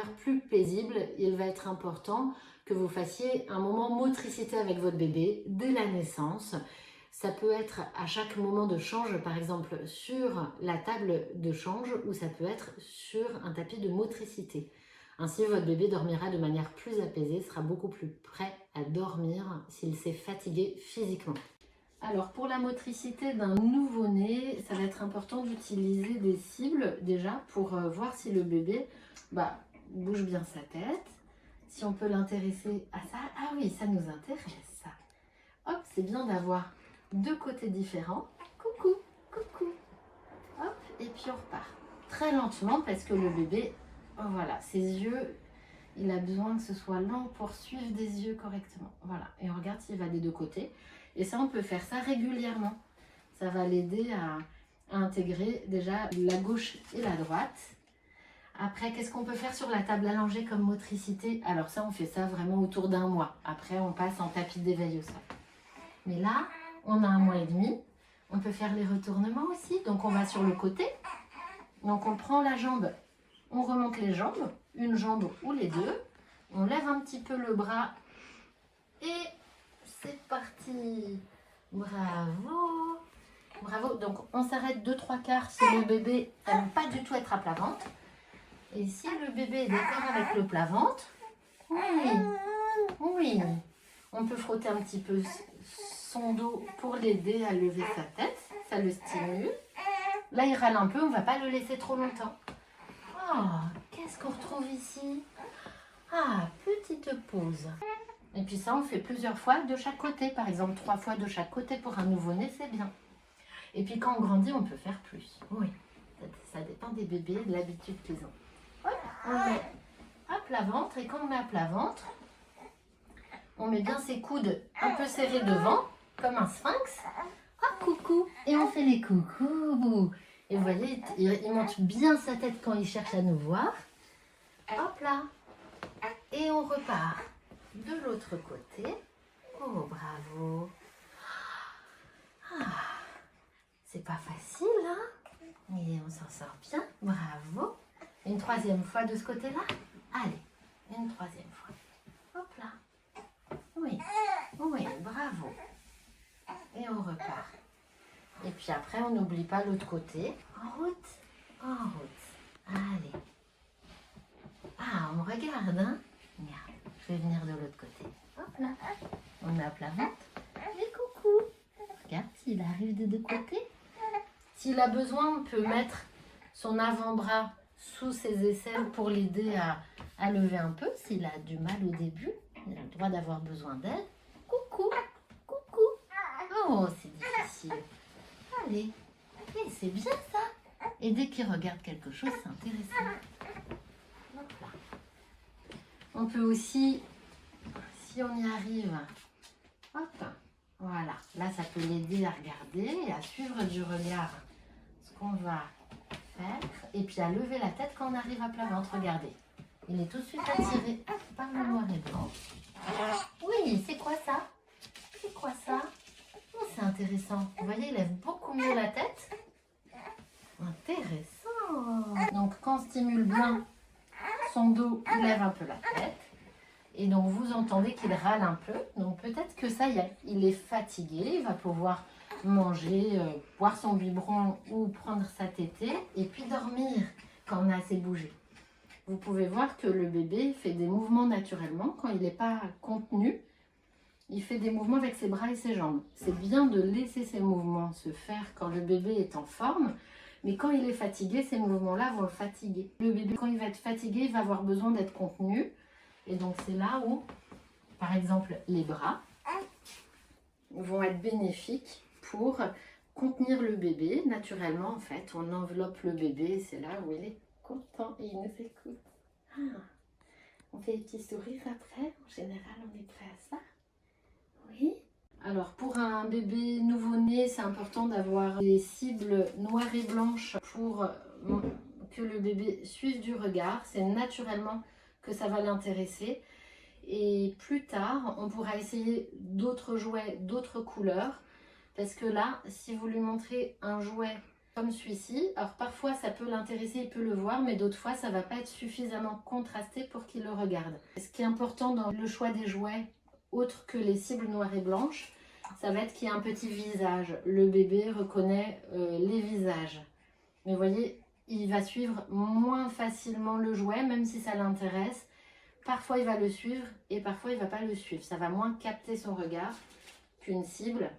manière plus paisible, il va être important que vous fassiez un moment motricité avec votre bébé dès la naissance. Ça peut être à chaque moment de change, par exemple sur la table de change, ou ça peut être sur un tapis de motricité. Ainsi, votre bébé dormira de manière plus apaisée, sera beaucoup plus prêt à dormir s'il s'est fatigué physiquement. Alors, pour la motricité d'un nouveau-né, ça va être important d'utiliser des cibles déjà pour voir si le bébé bouge bien sa tête, si on peut l'intéresser à ça. Ah oui, ça nous intéresse, ça. Hop, c'est bien d'avoir deux côtés différents. Coucou, coucou. Hop, et puis on repart. Très lentement parce que le bébé, oh voilà, ses yeux, il a besoin que ce soit lent pour suivre des yeux correctement. Voilà, et on regarde s'il va des deux côtés. Et ça, on peut faire ça régulièrement. Ça va l'aider à intégrer déjà la gauche et la droite. Après, qu'est-ce qu'on peut faire sur la table allongée comme motricité? Alors ça, on fait ça vraiment autour d'1 mois. Après, on passe en tapis d'éveil au sol. Mais là, on a 1 mois et demi. On peut faire les retournements aussi. Donc, on va sur le côté. Donc, on prend la jambe. On remonte les jambes. Une jambe ou les deux. On lève un petit peu le bras. Et c'est parti. Bravo. Bravo. Donc, on s'arrête 2-3 quarts si le bébé n'aime pas du tout être à plat ventre. Et si le bébé est d'accord avec le plat ventre, oui, on peut frotter un petit peu son dos pour l'aider à lever sa tête. Ça le stimule. Là, il râle un peu, on ne va pas le laisser trop longtemps. Ah, qu'est-ce qu'on retrouve ici? Ah, petite pause. Et puis ça, on fait plusieurs fois de chaque côté. Par exemple, 3 fois de chaque côté pour un nouveau-né, c'est bien. Et puis quand on grandit, on peut faire plus. Oui, ça dépend des bébés et de l'habitude qu'ils ont. Hop, on met à plat ventre. Et quand on met à plat ventre, on met bien ses coudes un peu serrés devant, comme un sphinx. Ah, coucou. Et on fait les coucous. Et vous voyez, il monte bien sa tête quand il cherche à nous voir. Hop là. Et on repart de l'autre côté. Oh, bravo. Ah, c'est pas facile, hein? Mais on s'en sort bien. Bravo. Une 3e fois de ce côté-là. Allez, une 3e fois. Hop là. Oui, oui, bravo. Et on repart. Et puis après, on n'oublie pas l'autre côté. En route, en route. Allez. Ah, on me regarde, hein? Regarde, je vais venir de l'autre côté. Hop là. On a à plat ventre. Et coucou. Regarde s'il arrive de deux côtés. S'il a besoin, on peut mettre son avant-bras sous ses aisselles pour l'aider à lever un peu. S'il a du mal au début, il a le droit d'avoir besoin d'aide. Coucou, coucou. Oh, c'est difficile. Allez, c'est bien ça. Et dès qu'il regarde quelque chose, c'est intéressant. Hop là. On peut aussi, si on y arrive, hop, voilà. Là, ça peut l'aider à regarder et à suivre du regard ce qu'on va faire. Et puis à lever la tête quand on arrive à plat ventre. Regardez, il est tout de suite attiré par le noir et blanc. Oui, c'est quoi ça? C'est quoi ça? Oh, c'est intéressant. Vous voyez, il lève beaucoup mieux la tête. Intéressant. Donc, quand on stimule bien son dos, il lève un peu la tête. Et donc, vous entendez qu'il râle un peu. Donc, peut-être que ça y est, il est fatigué. Il va pouvoir manger, boire son biberon ou prendre sa tétée. Et puis dormir quand on a assez bougé. Vous pouvez voir que le bébé fait des mouvements naturellement. Quand il n'est pas contenu, il fait des mouvements avec ses bras et ses jambes. C'est bien de laisser ces mouvements se faire quand le bébé est en forme. Mais quand il est fatigué, ces mouvements-là vont le fatiguer. Le bébé, quand il va être fatigué, il va avoir besoin d'être contenu. Et donc, c'est là où, par exemple, les bras vont être bénéfiques pour contenir le bébé. Naturellement, en fait, on enveloppe le bébé. C'est là où il est content et il nous écoute. Ah. On fait des petits sourires après. En général, on est prêt à ça. Oui. Alors, pour un bébé nouveau-né, c'est important d'avoir des cibles noires et blanches pour que le bébé suive du regard. C'est naturellement que ça va l'intéresser. Et plus tard, on pourra essayer d'autres jouets, d'autres couleurs. Parce que là, si vous lui montrez un jouet comme celui-ci. Alors parfois ça peut l'intéresser, il peut le voir, mais d'autres fois ça va pas être suffisamment contrasté pour qu'il le regarde. Ce qui est important dans le choix des jouets, autre que les cibles noires et blanches, ça va être qu'il y ait un petit visage. Le bébé reconnaît les visages. Mais vous voyez, il va suivre moins facilement le jouet, même si ça l'intéresse. Parfois il va le suivre et parfois il ne va pas le suivre. Ça va moins capter son regard qu'une cible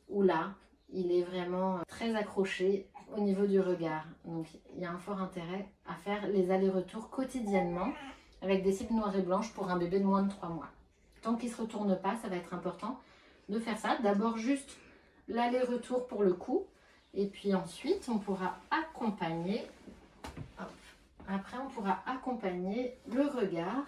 où là, il est vraiment très accroché au niveau du regard. Donc il y a un fort intérêt à faire les allers-retours quotidiennement avec des cibles noires et blanches pour un bébé de moins de 3 mois. Tant qu'il ne se retourne pas, ça va être important de faire ça. D'abord juste l'aller-retour pour le cou. Et puis ensuite, on pourra accompagner, hop, après on pourra accompagner le regard.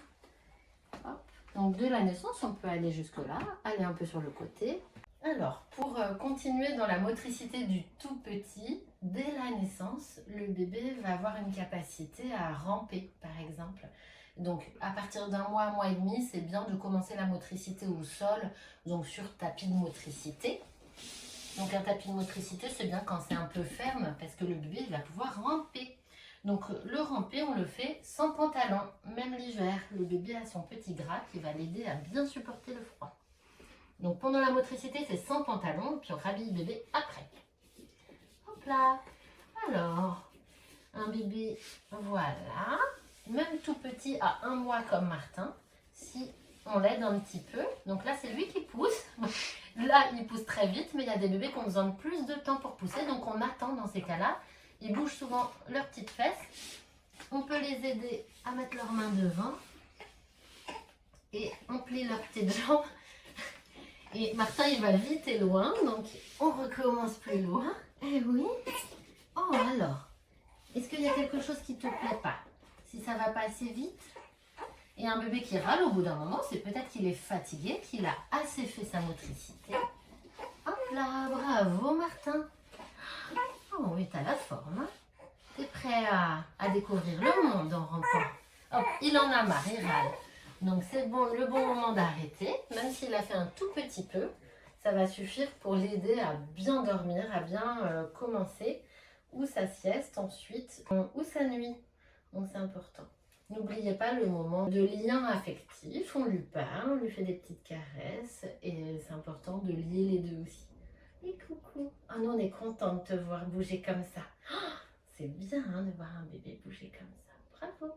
Hop. Donc de la naissance, on peut aller jusque là, aller un peu sur le côté. Alors, pour continuer dans la motricité du tout petit, dès la naissance, le bébé va avoir une capacité à ramper, par exemple. Donc, à partir d'un mois et demi, c'est bien de commencer la motricité au sol, donc sur tapis de motricité. Donc, un tapis de motricité, c'est bien quand c'est un peu ferme, parce que le bébé va pouvoir ramper. Donc, le ramper, on le fait sans pantalon, même l'hiver. Le bébé a son petit gras qui va l'aider à bien supporter le froid. Donc pendant la motricité, c'est sans pantalon, puis on rhabille le bébé après. Hop là. Alors, un bébé, voilà. Même tout petit à 1 mois comme Martin, si on l'aide un petit peu. Donc là, c'est lui qui pousse. Là, il pousse très vite, mais il y a des bébés qui ont besoin de plus de temps pour pousser. Donc on attend dans ces cas-là. Ils bougent souvent leurs petites fesses. On peut les aider à mettre leurs mains devant. Et on plie leurs petites jambes. Et Martin, il va vite et loin, donc on recommence plus loin. Eh oui. Oh alors, est-ce qu'il y a quelque chose qui ne te plaît pas? Si ça va pas assez vite? Et un bébé qui râle au bout d'un moment, c'est peut-être qu'il est fatigué, qu'il a assez fait sa motricité. Hop là, bravo Martin. Oh oui, t'as la forme. Hein? T'es prêt à découvrir le monde en rampant. Hop, il en a marre, il râle. Donc c'est bon, le bon moment d'arrêter, même s'il a fait un tout petit peu, ça va suffire pour l'aider à bien dormir, à bien commencer, ou sa sieste ensuite, ou sa nuit. Donc c'est important. N'oubliez pas le moment de lien affectif, on lui parle, on lui fait des petites caresses, et c'est important de lier les deux aussi. Et coucou, oh, nous on est content de te voir bouger comme ça. Oh, c'est bien hein, de voir un bébé bouger comme ça, bravo.